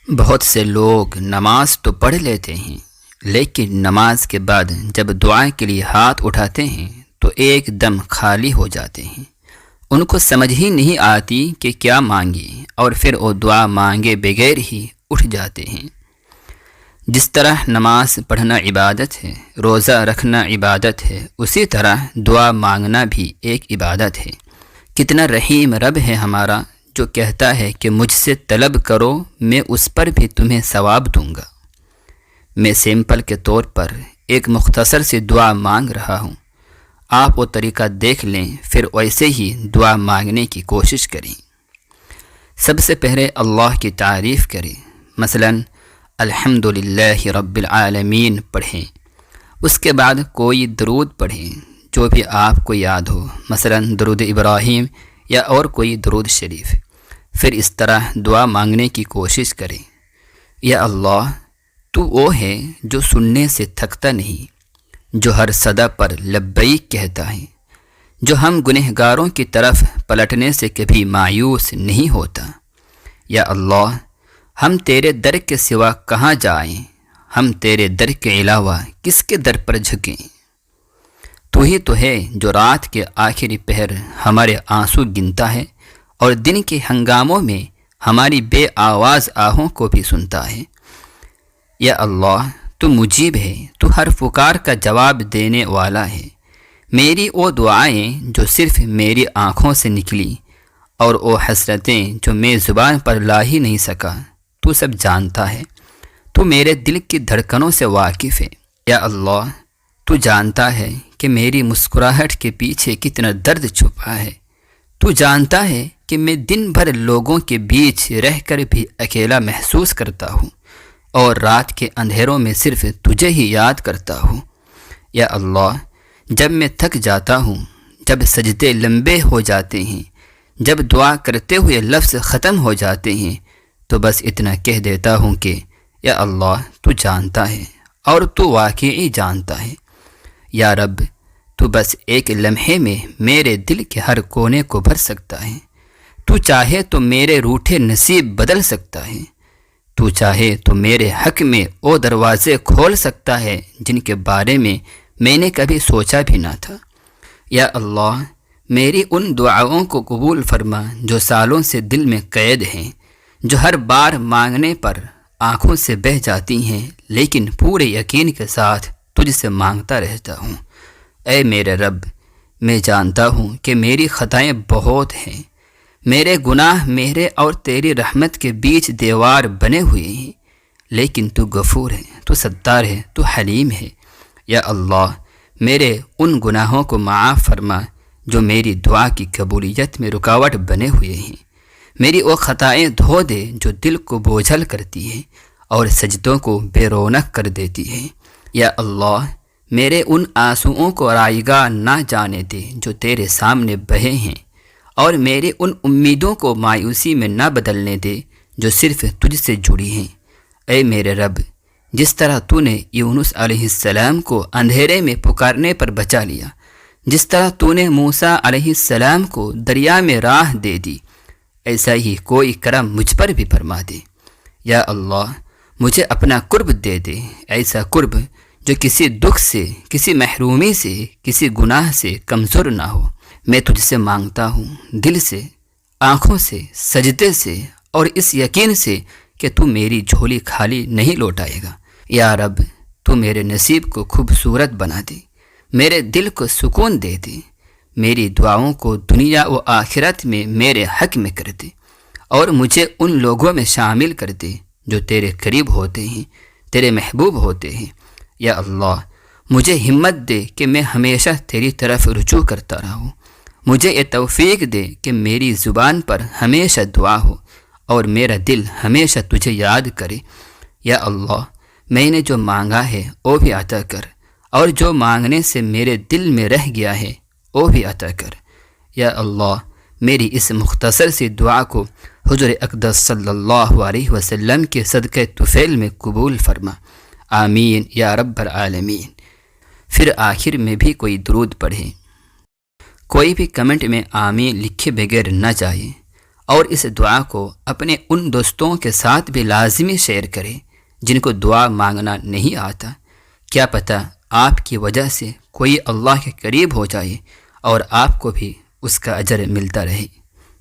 بہت سے لوگ نماز تو پڑھ لیتے ہیں، لیکن نماز کے بعد جب دعا کے لیے ہاتھ اٹھاتے ہیں تو ایک دم خالی ہو جاتے ہیں۔ ان کو سمجھ ہی نہیں آتی کہ کیا مانگے، اور پھر وہ دعا مانگے بغیر ہی اٹھ جاتے ہیں۔ جس طرح نماز پڑھنا عبادت ہے، روزہ رکھنا عبادت ہے، اسی طرح دعا مانگنا بھی ایک عبادت ہے۔ کتنا رحیم رب ہے ہمارا، جو کہتا ہے کہ مجھ سے طلب کرو، میں اس پر بھی تمہیں ثواب دوں گا۔ میں سیمپل کے طور پر ایک مختصر سی دعا مانگ رہا ہوں، آپ وہ طریقہ دیکھ لیں، پھر ویسے ہی دعا مانگنے کی کوشش کریں۔ سب سے پہلے اللہ کی تعریف کریں، مثلا الحمدللہ رب العالمین پڑھیں۔ اس کے بعد کوئی درود پڑھیں جو بھی آپ کو یاد ہو، مثلا درود ابراہیم یا اور کوئی درود شریف۔ پھر اس طرح دعا مانگنے کی کوشش کریں، یا اللہ تو وہ ہے جو سننے سے تھکتا نہیں، جو ہر صدا پر لبیک کہتا ہے، جو ہم گنہگاروں کی طرف پلٹنے سے کبھی مایوس نہیں ہوتا۔ یا اللہ ہم تیرے در کے سوا کہاں جائیں، ہم تیرے در کے علاوہ کس کے در پر جھکیں۔ تو ہی تو ہے جو رات کے آخری پہر ہمارے آنسو گنتا ہے، اور دن کے ہنگاموں میں ہماری بے آواز آہوں کو بھی سنتا ہے۔ یا اللہ تو مجیب ہے، تو ہر پکار کا جواب دینے والا ہے۔ میری وہ دعائیں جو صرف میری آنکھوں سے نکلی، اور وہ حسرتیں جو میں زبان پر لا ہی نہیں سکا، تو سب جانتا ہے۔ تو میرے دل کی دھڑکنوں سے واقف ہے۔ یا اللہ تو جانتا ہے کہ میری مسکراہٹ کے پیچھے کتنا درد چھپا ہے۔ تو جانتا ہے کہ میں دن بھر لوگوں کے بیچ رہ کر بھی اکیلا محسوس کرتا ہوں، اور رات کے اندھیروں میں صرف تجھے ہی یاد کرتا ہوں۔ یا اللہ جب میں تھک جاتا ہوں، جب سجدے لمبے ہو جاتے ہیں، جب دعا کرتے ہوئے لفظ ختم ہو جاتے ہیں، تو بس اتنا کہہ دیتا ہوں کہ یا اللہ تو جانتا ہے، اور تو واقعی جانتا ہے۔ یا رب تو بس ایک لمحے میں میرے دل کے ہر کونے کو بھر سکتا ہے۔ تو چاہے تو میرے روٹھے نصیب بدل سکتا ہے۔ تو چاہے تو میرے حق میں وہ دروازے کھول سکتا ہے جن کے بارے میں نے کبھی سوچا بھی نہ تھا۔ یا اللہ میری ان دعاؤں کو قبول فرما جو سالوں سے دل میں قید ہیں، جو ہر بار مانگنے پر آنکھوں سے بہہ جاتی ہیں، لیکن پورے یقین کے ساتھ تجھ سے مانگتا رہتا ہوں۔ اے میرے رب میں جانتا ہوں کہ میری خطائیں بہت ہیں، میرے گناہ میرے اور تیری رحمت کے بیچ دیوار بنے ہوئے ہیں، لیکن تو غفور ہے، تو ستار ہے، تو حلیم ہے۔ یا اللہ میرے ان گناہوں کو معاف فرما جو میری دعا کی قبولیت میں رکاوٹ بنے ہوئے ہیں۔ میری وہ خطائیں دھو دے جو دل کو بوجھل کرتی ہیں اور سجدوں کو بے رونق کر دیتی ہیں۔ یا اللہ میرے ان آنسوؤں کو رائیگاہ نہ جانے دے جو تیرے سامنے بہے ہیں، اور میرے ان امیدوں کو مایوسی میں نہ بدلنے دے جو صرف تجھ سے جڑی ہیں۔ اے میرے رب جس طرح تو نے یونس علیہ السلام کو اندھیرے میں پکارنے پر بچا لیا، جس طرح تو نے موسیٰ علیہ السلام کو دریا میں راہ دے دی، ایسا ہی کوئی کرم مجھ پر بھی فرما دے۔ یا اللہ مجھے اپنا قرب دے دے، ایسا قرب جو کسی دکھ سے، کسی محرومی سے، کسی گناہ سے کمزور نہ ہو۔ میں تجھ سے مانگتا ہوں دل سے، آنکھوں سے، سجدے سے، اور اس یقین سے کہ تو میری جھولی خالی نہیں لوٹائے گا۔ یا رب تو میرے نصیب کو خوبصورت بنا دے، میرے دل کو سکون دے دے، میری دعاؤں کو دنیا و آخرت میں میرے حق میں کر دے، اور مجھے ان لوگوں میں شامل کر دے جو تیرے قریب ہوتے ہیں، تیرے محبوب ہوتے ہیں۔ یا اللہ مجھے ہمت دے کہ میں ہمیشہ تیری طرف رجوع کرتا رہوں، مجھے یہ توفیق دے کہ میری زبان پر ہمیشہ دعا ہو، اور میرا دل ہمیشہ تجھے یاد کرے۔ یا اللہ میں نے جو مانگا ہے وہ بھی عطا کر، اور جو مانگنے سے میرے دل میں رہ گیا ہے وہ بھی عطا کر۔ یا اللہ میری اس مختصر سی دعا کو حضور اقدس صلی اللہ علیہ وسلم کے صدقہ طفیل میں قبول فرما، آمین یا رب العالمین۔ پھر آخر میں بھی کوئی درود پڑھیں۔ کوئی بھی کمنٹ میں آمین لکھے بغیر نہ جائے، اور اس دعا کو اپنے ان دوستوں کے ساتھ بھی لازمی شیئر کرے جن کو دعا مانگنا نہیں آتا۔ کیا پتہ آپ کی وجہ سے کوئی اللہ کے قریب ہو جائے اور آپ کو بھی اس کا اجر ملتا رہے۔